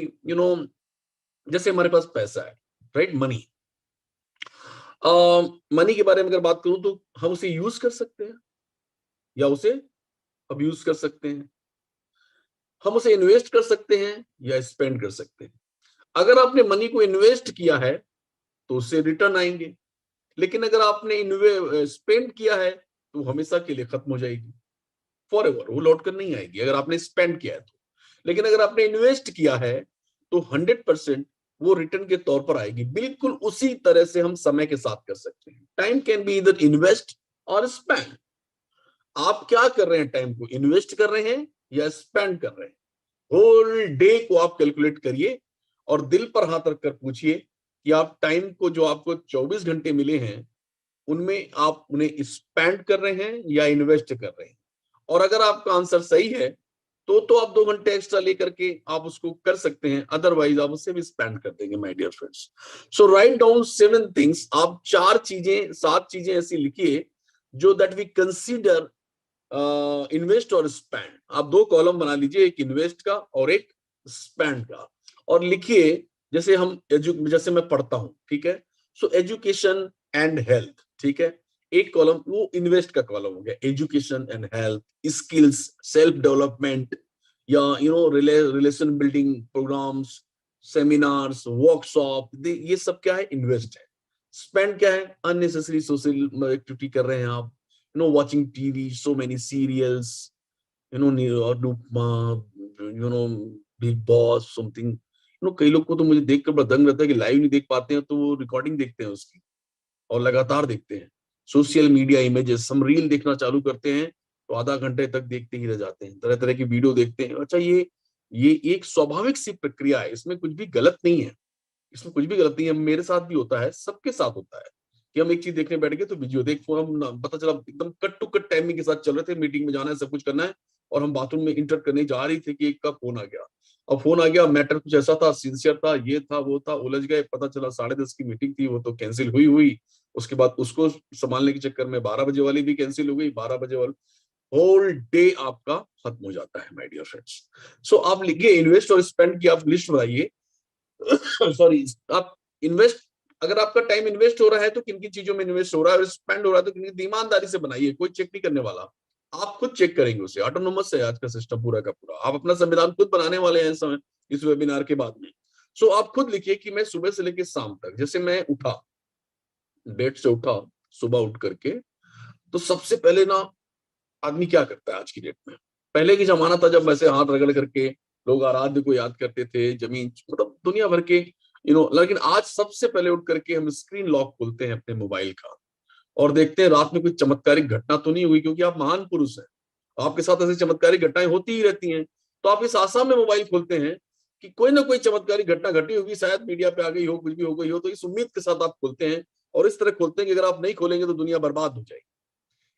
You know जैसे हमारे पास पैसा है, राइट, मनी। मनी के बारे में अगर बात करूं तो हम उसे यूज कर सकते हैं या उसे अब्यूज कर सकते हैं। हम उसे इन्वेस्ट कर सकते हैं या स्पेंड कर सकते हैं। अगर आपने मनी को इन्वेस्ट किया है तो उससे रिटर्न आएंगे, लेकिन अगर आपने स्पेंड किया है तो वो हमेशा के लिए खत्म हो जाएगी, फॉर एवर, वो लौट कर नहीं आएगी अगर आपने स्पेंड किया है तो। लेकिन अगर आपने इन्वेस्ट किया है तो 100% वो रिटर्न के तौर पर आएगी। बिल्कुल उसी तरह से हम समय के साथ कर सकते हैं। टाइम कैन बी इधर इन्वेस्ट और स्पेंड। आप क्या कर रहे हैं, टाइम को इन्वेस्ट कर रहे हैं या स्पेंड कर रहे हैं? होल डे को आप कैलकुलेट करिए और दिल पर हाथ रखकर पूछिए कि आप टाइम को, जो आपको 24 घंटे मिले हैं, उनमें आप उन्हें स्पेंड कर रहे हैं या इन्वेस्ट कर रहे हैं। और अगर आपका आंसर सही है तो आप 2 घंटे एक्स्ट्रा लेकर के आप उसको कर सकते हैं, अदरवाइज आप उससे भी स्पेंड कर देंगे my dear friends. So write down 7 things. आप 7 चीजें ऐसी लिखिए जो दैट वी कंसीडर इन्वेस्ट और स्पेंड। आप 2 कॉलम बना लीजिए, एक इन्वेस्ट का और एक स्पेंड का, और लिखिए जैसे मैं पढ़ता हूं, ठीक है। सो एजुकेशन एंड हेल्थ, ठीक है, एक कॉलम वो इन्वेस्ट का कॉलम हो गया। Education and health, skills, self development, या relation building programs, seminars, workshop, ये सब क्या है, इन्वेस्ट है। स्पेंड क्या है, अननेसेसरी सोशल एक्टिविटी कर रहे हैं आप, watching TV, so many serials, big boss something. कई लोग को तो मुझे देखकर बड़ा दंग रहता है कि लाइव नहीं देख पाते हैं तो वो रिकॉर्डिंग देखते हैं उसकी, और लगातार देखते हैं। सोशल मीडिया इमेजेस, हम रील देखना चालू करते हैं तो आधा घंटे तक देखते ही रह जाते हैं, तरह तरह की वीडियो देखते हैं। अच्छा, ये एक स्वाभाविक सी प्रक्रिया है, इसमें कुछ भी गलत नहीं है, इसमें कुछ भी गलत नहीं है। मेरे साथ भी होता है, सबके साथ होता है कि हम एक चीज देखने बैठ गए तो वीडियो देख, हम पता चला एकदम कट टू कट टाइमिंग के साथ चल रहे थे, मीटिंग में जाना है, सब कुछ करना है, और हम बाथरूम में इंटर करने जा रही थी कि एक का फोन आ गया। अब फोन आ गया, मैटर कुछ ऐसा था, सिंसियर था, ये था वो था, उलझ गए। पता चला 10:30 की मीटिंग थी, वो तो कैंसिल हुई हुई। उसके बाद उसको संभालने के चक्कर में 12 बजे वाली भी कैंसिल हो गई। 12 बजे वाली, होल डे आपका खत्म हो जाता है माय डियर फ्रेंड्स। सो आप लिखिए इन्वेस्ट और स्पेंड की आप लिस्ट बनाइए। सॉरी, आप इन्वेस्ट, अगर आपका टाइम इन्वेस्ट हो रहा है तो किन किन चीजों में इन्वेस्ट हो रहा है, और स्पेंड हो रहा है तो किन, ईमानदारी से बनाइए, कोई चेक नहीं करने वाला। आप खुद चेक करेंगे उसे, ऑटोनोमस है आज का सिस्टम पूरा का पूरा। आप अपना संविधान खुद बनाने वाले हैं समय, इस वेबिनार के बाद में। सो आप खुद लिखिए कि मैं सुबह से लेकर शाम तक, जैसे मैं उठा, बेड से उठा सुबह उठ करके, तो सबसे पहले ना आदमी क्या करता है आज की डेट में। पहले की जमाना था जब वैसे हाथ रगड़ करके लोग आराध्य को याद करते थे, जमीन, मतलब दुनिया भर के, लेकिन आज सबसे पहले उठ करके हम स्क्रीन लॉक खोलते हैं अपने मोबाइल का और देखते हैं रात में कोई चमत्कारिक घटना तो नहीं हुई, क्योंकि आप महान पुरुष हैं, आपके साथ ऐसी चमत्कारिक घटनाएं होती ही रहती हैं। तो आप इस आशा में मोबाइल खोलते हैं कि कोई ना कोई चमत्कारिक घटना घटी होगी, शायद मीडिया पे आ गई हो, कुछ भी हो गई हो, तो इस उम्मीद के साथ आप खोलते हैं। और इस तरह खोलते हैं कि अगर आप नहीं खोलेंगे तो दुनिया बर्बाद हो जाएगी,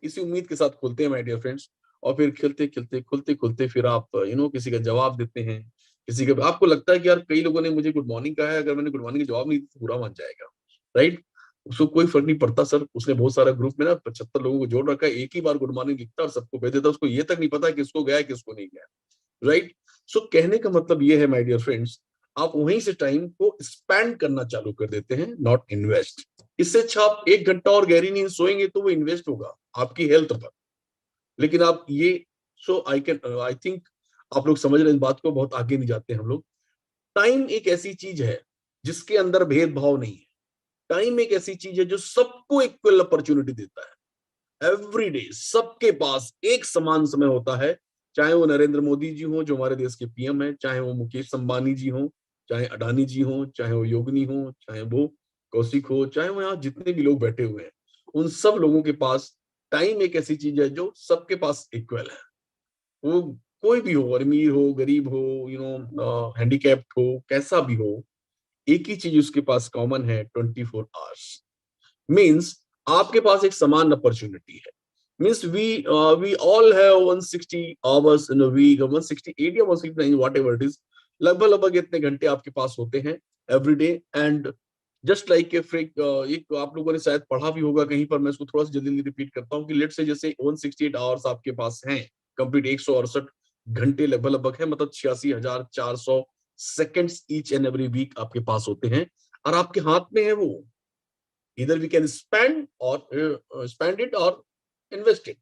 इसी उम्मीद के साथ खोलते हैं माय डियर फ्रेंड्स। और फिर खेलते खेलते खुलते खुलते फिर आप किसी का जवाब देते हैं, किसी का, आपको लगता है कि यार कई लोगों ने मुझे गुड मॉर्निंग कहा है, अगर मैंने गुड मॉर्निंग का जवाब नहीं दिया तो बुरा मान जाएगा, राइट। उसको कोई फर्क नहीं पड़ता सर, उसने बहुत सारा ग्रुप में ना 75 लोगों को जोड़ रखा है, एक ही बार गुड मॉर्निंग लिखता है और सबको भेज देता है, उसको ये तक नहीं पता किसको गया है किसको नहीं गया, राइट। सो कहने का मतलब ये है माय डियर फ्रेंड्स, आप वहीं से टाइम को स्पेंड करना चालू कर देते हैं, नॉट इन्वेस्ट। इससे अच्छा आप 1 घंटा और गहरी नींद सोएंगे तो वो इन्वेस्ट होगा आपकी हेल्थ पर। लेकिन आप ये, सो आई थिंक आप लोग समझ रहे हैं इस बात को, बहुत आगे नहीं जाते हम लोग। टाइम एक ऐसी चीज है जिसके अंदर भेदभाव नहीं है। टाइम एक ऐसी चीज है जो सबको इक्वल अपॉर्चुनिटी देता है। एवरी डे सबके पास एक समान समय होता है, चाहे वो नरेंद्र मोदी जी हो जो हमारे देश के पीएम है, चाहे वो मुकेश अंबानी जी हो, चाहे अडानी जी हो, चाहे वो योगिनी हो, चाहे वो कौशिक हो, चाहे वो यहाँ जितने भी लोग बैठे हुए हैं, उन सब लोगों के पास टाइम एक ऐसी चीज है जो सबके पास इक्वल है। वो कोई भी हो, अमीर हो, गरीब हो, हैंडीकैप्ड हो, कैसा भी हो, एक ही चीज उसके पास कॉमन है, 24 आवर्स। मीन्स आपके पास एक समान अपॉर्चुनिटी है। Means we all have 160 hours in a week, 168 या 169, व्हाटएवर इट इज, लगभग लगभग इतने घंटे आपके पास होते हैं every day. And just like एक आप लोगों ने शायद पढ़ा भी होगा कहीं पर, मैं इसको थोड़ा सा जल्दी रिपीट करता हूँ कि लेट से जैसे 168 आवर्स आपके पास हैं कंप्लीट, 168 घंटे लगभग लगभग है, मतलब 86,400 seconds each and every week आपके पास होते हैं और आपके हाथ में है वो। इधर वी कैन स्पेंड इट और इन्वेस्ट इट।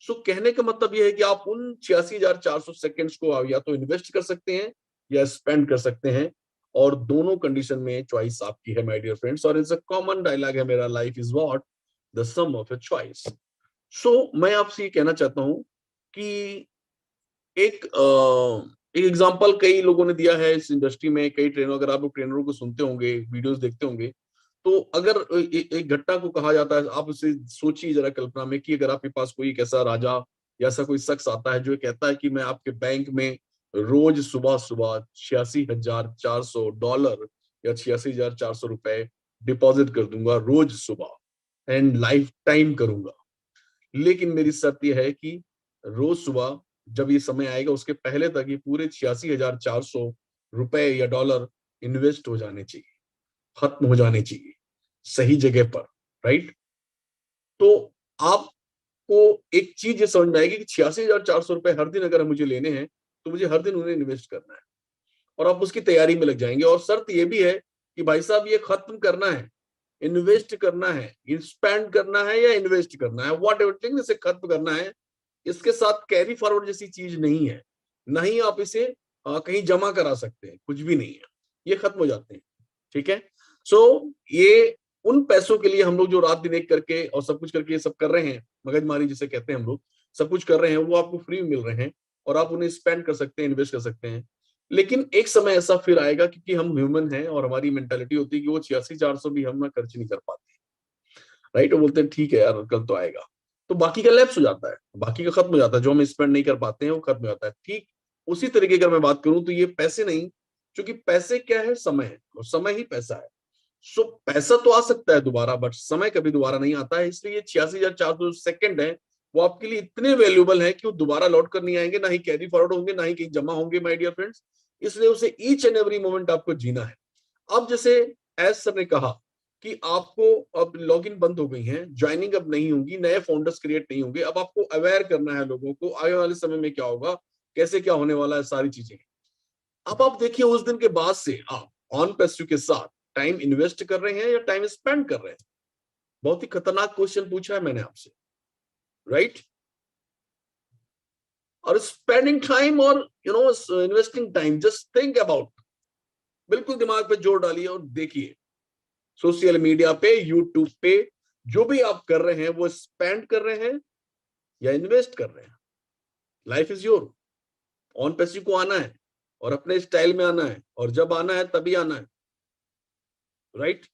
सो कहने का मतलब ये है कि आप उन 86,400 सेकेंड्स को आप या तो इन्वेस्ट कर सकते हैं या स्पेंड कर सकते हैं, और दोनों कंडीशन में चॉइस आपकी है माय डियर फ्रेंड्स। और इट्स अ कॉमन डायलॉग है मेरा, life is what the sum of your choice. So मैं आपसे ये कहना चाहता हूं कि एक एक एग्जांपल कई लोगों ने दिया है इस इंडस्ट्री में, कई ट्रेनर, अगर आप लोग ट्रेनरों को सुनते होंगे, वीडियोस देखते होंगे, तो अगर एक घटना को कहा जाता है, आप उसे सोचिए जरा कल्पना में कि अगर आपके पास कोई एक ऐसा राजा या ऐसा कोई शख्स आता है जो कहता है कि मैं आपके बैंक में रोज सुबह सुबह $86,400 या $86,400 डिपॉजिट कर दूंगा रोज सुबह एंड लाइफ टाइम करूंगा, लेकिन मेरी शर्त यह है कि रोज सुबह जब ये समय आएगा उसके पहले तक ये पूरे $86,400 या डॉलर इन्वेस्ट हो जाने चाहिए, खत्म हो जाने चाहिए सही जगह पर, राइट। तो आपको एक चीज ये समझ में आएगी कि $86,400 हर दिन अगर मुझे लेने हैं तो मुझे हर दिन उन्हें इन्वेस्ट करना है, और आप उसकी तैयारी में लग जाएंगे। और शर्त ये भी है कि भाई साहब ये खत्म करना है, इन्वेस्ट करना है, स्पेंड करना है या इन्वेस्ट करना है, वॉट एवर थिंग, इसे खत्म करना है। इसके साथ कैरी फॉरवर्ड जैसी चीज नहीं है, नहीं आप इसे कहीं जमा करा सकते हैं, कुछ भी नहीं है, ये खत्म हो जाते हैं, ठीक है। सो ये उन पैसों के लिए हम लोग जो रात दिन एक करके और सब कुछ करके ये सब कर रहे हैं, मगजमारी जिसे कहते हैं हम लोग, सब कुछ कर रहे हैं, वो आपको फ्री में मिल रहे हैं और आप उन्हें स्पेंड कर सकते हैं, इन्वेस्ट कर सकते हैं। लेकिन एक समय ऐसा फिर आएगा, क्योंकि हम ह्यूमन हैं और हमारी मेंटालिटी होती है कि वो 86,400 भी हम ना खर्च नहीं कर पाते, राइट। वो बोलते हैं ठीक है यार कल तो आएगा, तो बाकी का लैप्स हो जाता है, बाकी का खत्म हो जाता है, जो हम स्पेंड नहीं कर पाते हैं वो खत्म हो जाता है। ठीक उसी तरीके का मैं बात करूं तो ये पैसे नहीं, क्योंकि पैसे क्या है, समय है, और समय ही पैसा है। सो पैसा तो आ सकता है दोबारा, बट समय कभी दोबारा नहीं आता है। इसलिए 86,400 सेकंड है वो आपके लिए इतने वैल्यूबल है कि वो दोबारा लौट कर नहीं आएंगे, ना ही कैरी फॉरवर्ड होंगे, ना ही कहीं जमा होंगे माय डियर फ्रेंड्स। इसलिए उसे ईच एंड एवरी मोमेंट आपको जीना है। अब जैसे एस सर ने कहा कि आपको अब लॉगिन बंद हो गई हैं, ज्वाइनिंग अब नहीं होगी, नए फाउंडर्स क्रिएट नहीं होंगे, अब आपको अवेयर करना है लोगों को आगे वाले समय में क्या होगा, कैसे क्या होने वाला है, सारी चीजें। अब आप देखिए उस दिन के बाद से आप ऑन पैसिव के साथ टाइम इन्वेस्ट कर रहे हैं या टाइम स्पेंड कर रहे हैं। बहुत ही खतरनाक क्वेश्चन पूछा है मैंने आपसे, राइट। और स्पेंडिंग टाइम और investing time, just think about, बिल्कुल दिमाग पे जोर डालिए और देखिए सोशल मीडिया पे, यूट्यूब पे जो भी आप कर रहे हैं वो स्पेंड कर रहे हैं या इन्वेस्ट कर रहे हैं। Life is your, on passive को आना है और अपने स्टाइल में आना है, और जब आना है तभी आना है, राइट।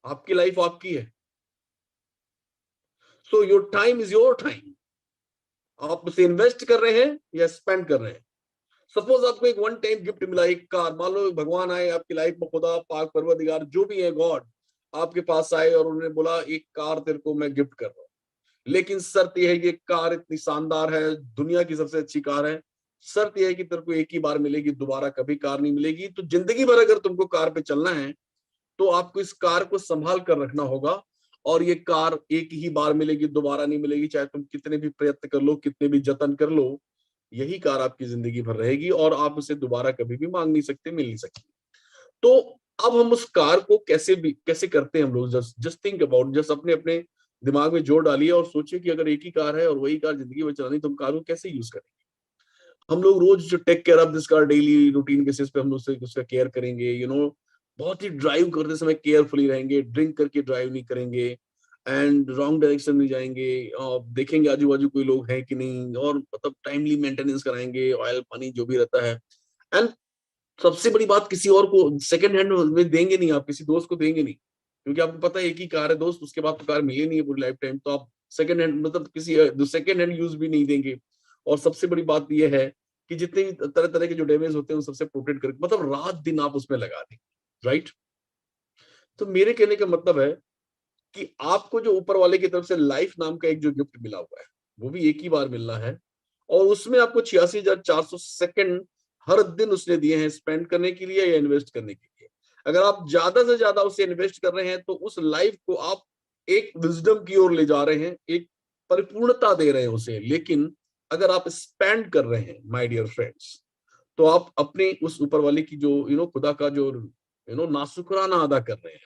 आपकी लाइफ आपकी है, so your time is your time. आप उसे इन्वेस्ट कर रहे हैं या स्पेंड कर रहे हैं। सपोज आपको एक वन टाइम गिफ्ट मिला, एक कार, मान लो भगवान आए आपकी लाइफ में, खुदा पाक परवरदिगार जो भी है, गॉड आपके पास आए और उन्होंने बोला एक कार तेरे को मैं गिफ्ट कर रहा हूं, लेकिन शर्त यह है कि कार इतनी शानदार है, दुनिया की सबसे अच्छी कार है, शर्त यह है कि तेरे को एक ही बार मिलेगी, दोबारा कभी कार नहीं मिलेगी। तो जिंदगी भर अगर तुमको कार पे चलना है तो आपको इस कार को संभाल कर रखना होगा, और ये कार एक ही बार मिलेगी, दोबारा नहीं मिलेगी, चाहे तुम कितने भी प्रयत्न कर लो, कितने भी जतन कर लो, यही कार आपकी जिंदगी भर रहेगी और आप उसे दोबारा कभी भी मांग नहीं सकते, मिल नहीं सकती। तो अब हम उस कार को कैसे करते हैं हम लोग, जस्ट थिंक अबाउट, जस्ट अपने अपने दिमाग में जोर डालिए और सोचिए कि अगर एक ही कार है और वही कार जिंदगी भर चलानी, तो हम कार को कैसे यूज करेंगे। हम लोग रोज जो take care of this car, daily routine basis पे हम लोग उसका केयर करेंगे, बहुत ही ड्राइव करते समय केयरफुली रहेंगे, ड्रिंक करके ड्राइव नहीं करेंगे, एंड रॉन्ग डायरेक्शन में जाएंगे, और देखेंगे आजू बाजू कोई लोग हैं कि नहीं, और मतलब टाइमली मेंटेनेंस कराएंगे, ऑयल पानी जो भी रहता है। एंड सबसे बड़ी बात, किसी और को सेकंड हैंड में देंगे नहीं, आप किसी दोस्त को देंगे नहीं, क्योंकि आपको पता है एक ही कार है दोस्त, उसके बाद तो कार मिली नहीं है पूरी लाइफ टाइम, तो आप सेकंड हैंड मतलब किसी सेकंड हैंड यूज भी नहीं देंगे। और सबसे बड़ी बात यह है कि जितने भी तरह तरह के जो डैमेज होते हैं उन सबसे प्रोटेक्ट करके, मतलब रात दिन आप उसमें लगा देंगे, राइट। तो मेरे कहने का मतलब है कि आपको जो ऊपर वाले की तरफ से लाइफ नाम का एक जो गिफ्ट मिला हुआ है, वो भी एक ही बार मिलना है, और उसमें आपको 86,400 सेकंड हर दिन उसने दिए हैं स्पेंड करने के लिए या इन्वेस्ट करने के लिए। अगर आप ज्यादा से ज्यादा उसे इन्वेस्ट कर रहे हैं तो उस लाइफ को आप एक विजडम की ओर ले जा रहे हैं, एक परिपूर्णता दे रहे हैं उसे। लेकिन अगर आप स्पेंड कर रहे हैं माय डियर फ्रेंड्स, तो आप अपनी उस ऊपर वाले की जो खुदा का जो नाशुक्राना अदा कर रहे हैं।